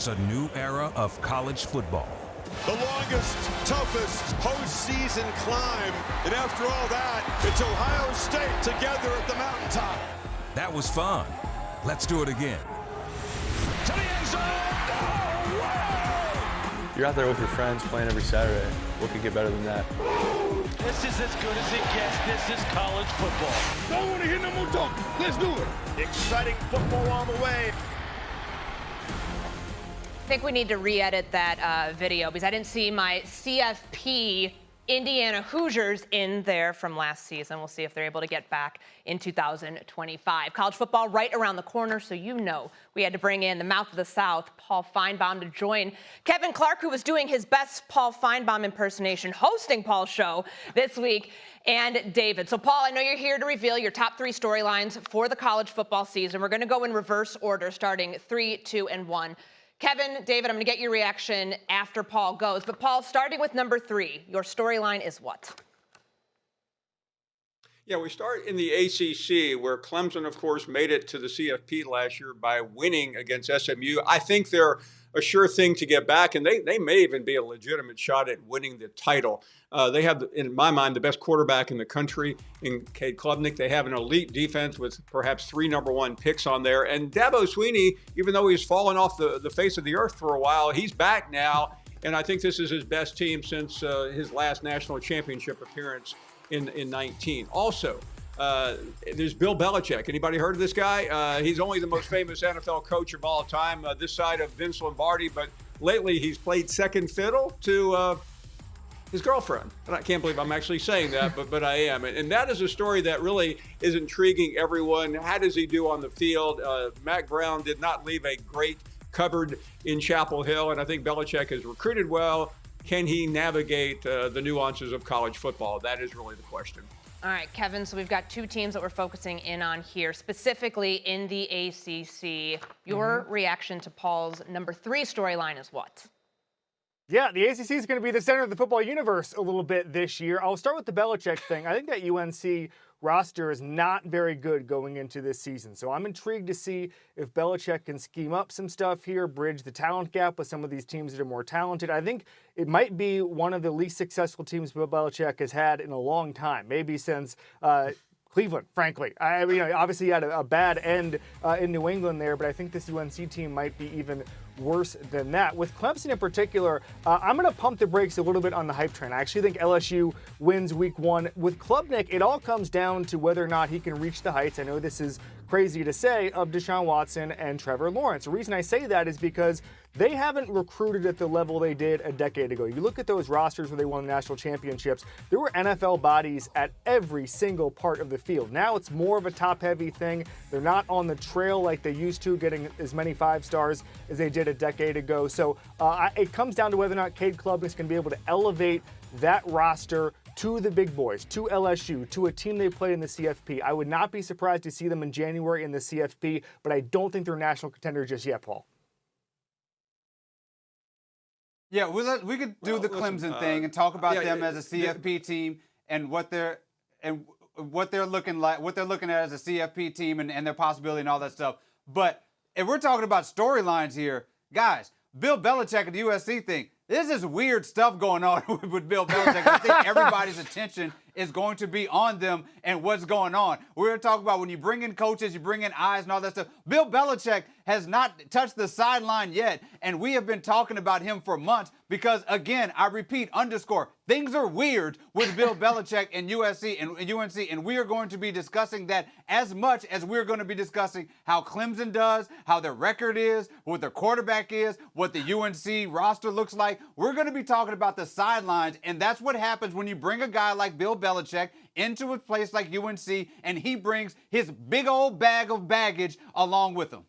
marks a new era of college football. The longest, toughest postseason climb. And after all that, it's Ohio State together at the mountaintop. That was fun. Let's do it again. To the end zone. Oh, wow! You're out there with your friends playing every Saturday. What could get better than that? This is as good as it gets. This is college football. Don't want to hear no more talk. Let's do it. Exciting football on the way. I think we need to re-edit that video because I didn't see my CFP Indiana Hoosiers in there from last season. We'll see if they're able to get back in 2025. College football right around the corner, so you know we had to bring in the mouth of the South, Paul Finebaum, to join Kevin Clark, who was doing his best Paul Finebaum impersonation, hosting Paul's show this week, and David. So, Paul, I know you're here to reveal your top 3 storylines for the college football season. We're going to go in reverse order, starting 3, 2, and 1. Kevin, David, I'm going to get your reaction after Paul goes. But, Paul, starting with number 3, your storyline is what? Yeah, we start in the ACC, where Clemson, of course, made it to the CFP last year by winning against SMU. I think they're a sure thing to get back, and they may even be a legitimate shot at winning the title. They have, in my mind, the best quarterback in the country in Cade Klubnik. They have an elite defense with perhaps 3 number 1 picks on there. And Dabo Swinney, even though he's fallen off the face of the earth for a while, he's back now. And I think this is his best team since his last national championship appearance in 19. Also, there's Bill Belichick. Anybody heard of this guy? He's only the most famous NFL coach of all time, this side of Vince Lombardi. But lately, he's played second fiddle to his girlfriend. And I can't believe I'm actually saying that, but I am. And that is a story that really is intriguing everyone. How does he do on the field? Mac Brown did not leave a great cupboard in Chapel Hill, and I think Belichick has recruited well. Can he navigate the nuances of college football? That is really the question. All right, Kevin, so we've got 2 teams that we're focusing in on here, specifically in the ACC. Your reaction to Paul's number 3 storyline is what? Yeah, the ACC is going to be the center of the football universe a little bit this year. I'll start with the Belichick thing. I think that UNC roster is not very good going into this season. So I'm intrigued to see if Belichick can scheme up some stuff here, bridge the talent gap with some of these teams that are more talented. I think it might be one of the least successful teams Bill Belichick has had in a long time, maybe since Cleveland, frankly. I mean, obviously he had a bad end in New England there, but I think this UNC team might be even worse than that. With Clemson in particular, I'm going to pump the brakes a little bit on the hype train. I actually think LSU wins week 1. With Klubnik, it all comes down to whether or not he can reach the heights. I know this is crazy to say, of Deshaun Watson and Trevor Lawrence. The reason I say that is because they haven't recruited at the level they did a decade ago. You look at those rosters where they won national championships, there were NFL bodies at every single part of the field. Now it's more of a top-heavy thing. They're not on the trail like they used to, getting as many 5 stars as they did a decade ago. So it comes down to whether or not Cade Klubnik's going to be able to elevate that roster to the big boys, to LSU, to a team they played in the CFP. I would not be surprised to see them in January in the CFP, but I don't think they're a national contender just yet, Paul. Yeah, we could do the Clemson thing and talk about them as a CFP team and what they're looking like, what they're looking at as a CFP team and their possibility and all that stuff. But if we're talking about storylines here, guys, Bill Belichick and the USC thing, this is weird stuff going on with Bill Belichick. I think everybody's attention is going to be on them and what's going on. We're going to talk about when you bring in coaches, you bring in eyes and all that stuff. Bill Belichick has not touched the sideline yet, and we have been talking about him for months because, again, I repeat, things are weird with Bill Belichick and USC and UNC, and we are going to be discussing that as much as we're going to be discussing how Clemson does, how their record is, what their quarterback is, what the UNC roster looks like. We're going to be talking about the sidelines, and that's what happens when you bring a guy like Bill Belichick into a place like UNC, and he brings his big old bag of baggage along with him.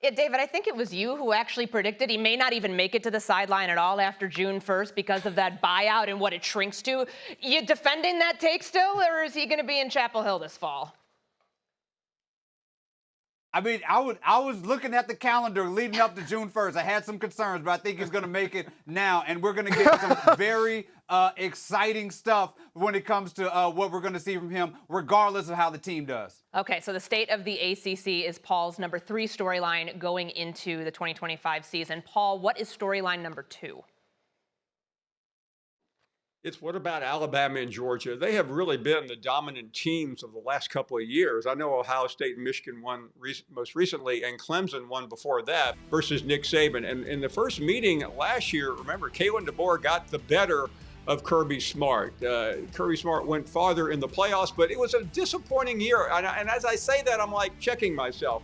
Yeah, David, I think it was you who actually predicted he may not even make it to the sideline at all after June 1st because of that buyout and what it shrinks to. You defending that take still, or is he going to be in Chapel Hill this fall? I mean, I was looking at the calendar leading up to June 1st. I had some concerns, but I think he's going to make it now. And we're going to get some very exciting stuff when it comes to what we're going to see from him, regardless of how the team does. Okay, so the state of the ACC is Paul's number 3 storyline going into the 2025 season. Paul, what is storyline number 2? It's what about Alabama and Georgia? They have really been the dominant teams of the last couple of years. I know Ohio State and Michigan won most recently, and Clemson won before that versus Nick Saban. And in the first meeting last year, remember, Kalen DeBoer got the better of Kirby Smart. Kirby Smart went farther in the playoffs, but it was a disappointing year. And as I say that, I'm like checking myself.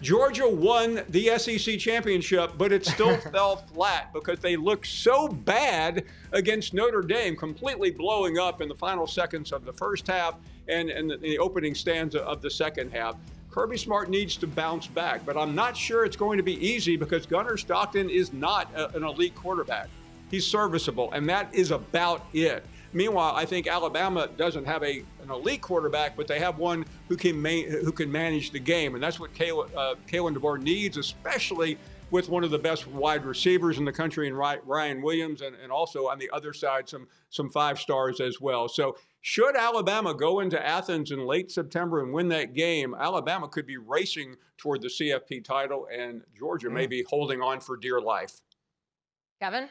Georgia won the SEC championship, but it still fell flat because they looked so bad against Notre Dame, completely blowing up in the final seconds of the first half and the opening stanza of the second half. Kirby Smart needs to bounce back, but I'm not sure it's going to be easy because Gunnar Stockton is not an elite quarterback. He's serviceable, and that is about it. Meanwhile, I think Alabama doesn't have an elite quarterback, but they have one who can manage the game, and that's what Kalen DeBoer needs, especially with one of the best wide receivers in the country in Ryan Williams, and also on the other side some 5 stars as well. So should Alabama go into Athens in late September and win that game, Alabama could be racing toward the CFP title, and Georgia may be holding on for dear life. Kevin?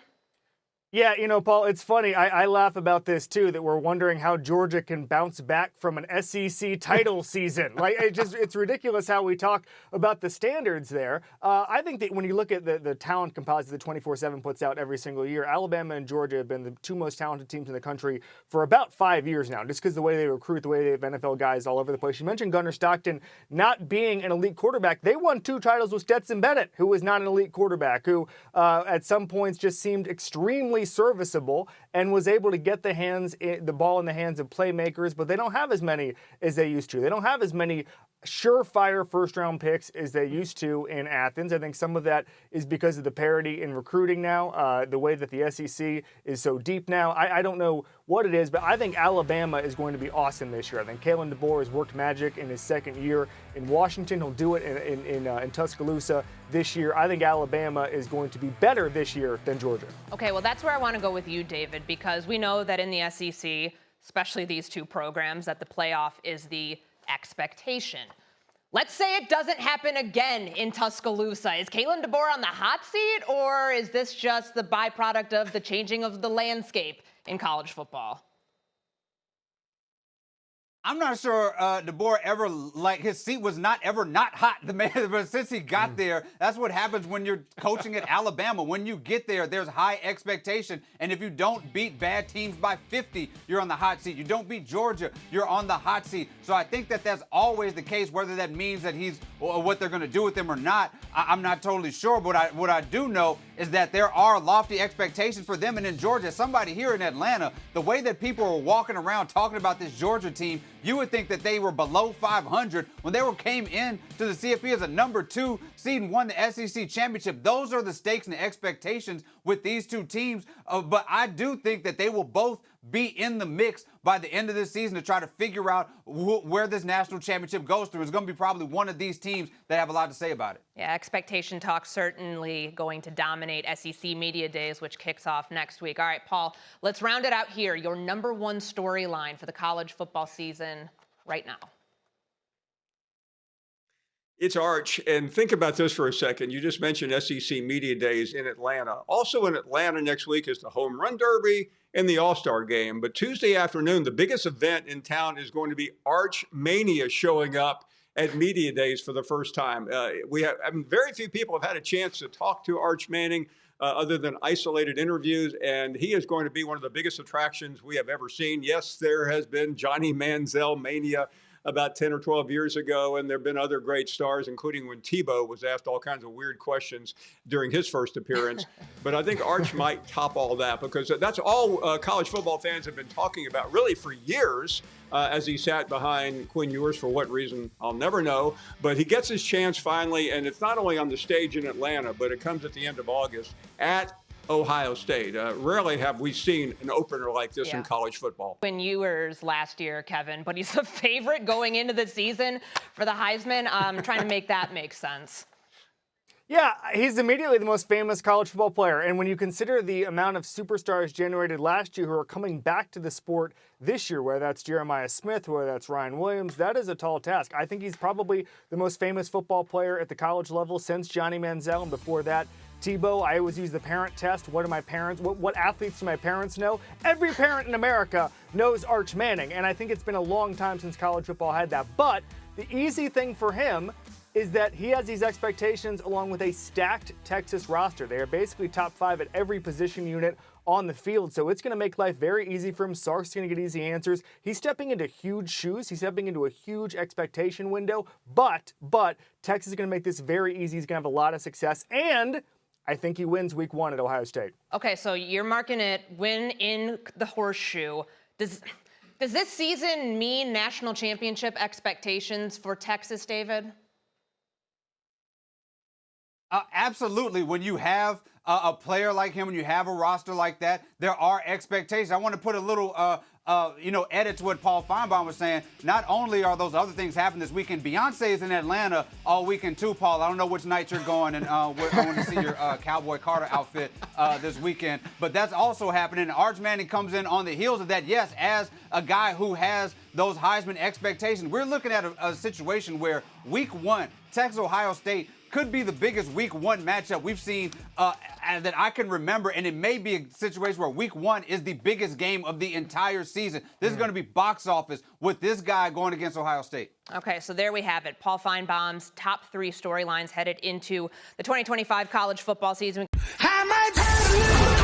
Yeah, Paul, it's funny. I laugh about this, too, that we're wondering how Georgia can bounce back from an SEC title season. Like, it's ridiculous how we talk about the standards there. I think that when you look at the talent composite that 24/7 puts out every single year, Alabama and Georgia have been the 2 most talented teams in the country for about 5 years now, just because the way they recruit, the way they have NFL guys all over the place. You mentioned Gunnar Stockton not being an elite quarterback. They won 2 titles with Stetson Bennett, who was not an elite quarterback, who at some points just seemed extremely serviceable and was able to get the ball in the hands of playmakers, but they don't have as many as they used to. They don't have as many surefire first-round picks as they used to in Athens. I think some of that is because of the parity in recruiting now, the way that the SEC is so deep now. I don't know what it is, but I think Alabama is going to be awesome this year. I think Kalen DeBoer has worked magic in his second year in Washington. He'll do it in Tuscaloosa this year. I think Alabama is going to be better this year than Georgia. Okay, well, that's where I want to go with you, David, because we know that in the SEC, especially these 2 programs, that the playoff is the expectation. Let's say it doesn't happen again in Tuscaloosa. Is Kalen DeBoer on the hot seat, or is this just the byproduct of the changing of the landscape in college football? I'm not sure DeBoer ever, his seat was not ever not hot. The man, but since he got there, that's what happens when you're coaching at Alabama. When you get there, there's high expectation. And if you don't beat bad teams by 50, you're on the hot seat. You don't beat Georgia, you're on the hot seat. So I think that that's always the case, whether that means that he's, or what they're going to do with him or not. I'm not totally sure. But what I do know is that there are lofty expectations for them. And in Georgia, somebody here in Atlanta, the way that people are walking around talking about this Georgia team, you would think that they were below 500 when they came in to the CFP as a number 2 seed and won the SEC championship. Those are the stakes and the expectations with these 2 teams. But I do think that they will both be in the mix by the end of this season to try to figure out where this national championship goes through. It's going to be probably one of these teams that have a lot to say about it. Yeah, expectation talk certainly going to dominate SEC Media Days, which kicks off next week. All right, Paul, let's round it out here. Your number 1 storyline for the college football season right now. It's Arch, and think about this for a second. You just mentioned SEC Media Days in Atlanta. Also in Atlanta next week is the Home Run Derby and the All-Star Game. But Tuesday afternoon, the biggest event in town is going to be Arch Mania showing up at Media Days for the first time. Very few people have had a chance to talk to Arch Manning other than isolated interviews, and he is going to be one of the biggest attractions we have ever seen. Yes, there has been Johnny Manziel mania about 10 or 12 years ago, and there have been other great stars, including when Tebow was asked all kinds of weird questions during his first appearance. But I think Arch might top all that, because that's all college football fans have been talking about really for years, as he sat behind Quinn Ewers. For what reason, I'll never know. But he gets his chance finally, and it's not only on the stage in Atlanta, but it comes at the end of August at Ohio State. Rarely have we seen an opener like this in college football. When yours last year, Kevin, but he's a favorite going into the season for the Heisman. Trying to make that make sense. Yeah, he's immediately the most famous college football player. And when you consider the amount of superstars generated last year who are coming back to the sport this year, whether that's Jeremiah Smith, whether that's Ryan Williams, that is a tall task. I think he's probably the most famous football player at the college level since Johnny Manziel, and before that, Tebow. I always use the parent test. What athletes do my parents know? Every parent in America knows Arch Manning, and I think it's been a long time since college football had that. But the easy thing for him is that he has these expectations along with a stacked Texas roster. They are basically top 5 at every position unit on the field, so it's going to make life very easy for him. Sark's going to get easy answers. He's stepping into huge shoes. He's stepping into a huge expectation window, but Texas is going to make this very easy. He's going to have a lot of success, and I think he wins week 1 at Ohio State. Okay, so you're marking it win in the horseshoe. Does this season mean national championship expectations for Texas, David? Absolutely. When you have a player like him, when you have a roster like that, there are expectations. I want to put a little, edit to what Paul Finebaum was saying. Not only are those other things happening this weekend, Beyonce is in Atlanta all weekend too, Paul. I don't know which night you're going, and I want to see your Cowboy Carter outfit this weekend. But that's also happening. And Arch Manning comes in on the heels of that, yes, as a guy who has those Heisman expectations. We're looking at a situation where week 1, Texas-Ohio State could be the biggest week 1 matchup we've seen that I can remember, and it may be a situation where week 1 is the biggest game of the entire season. This is going to be box office with this guy going against Ohio State. Okay, so there we have it. Paul Finebaum's top 3 storylines headed into the 2025 college football season. How much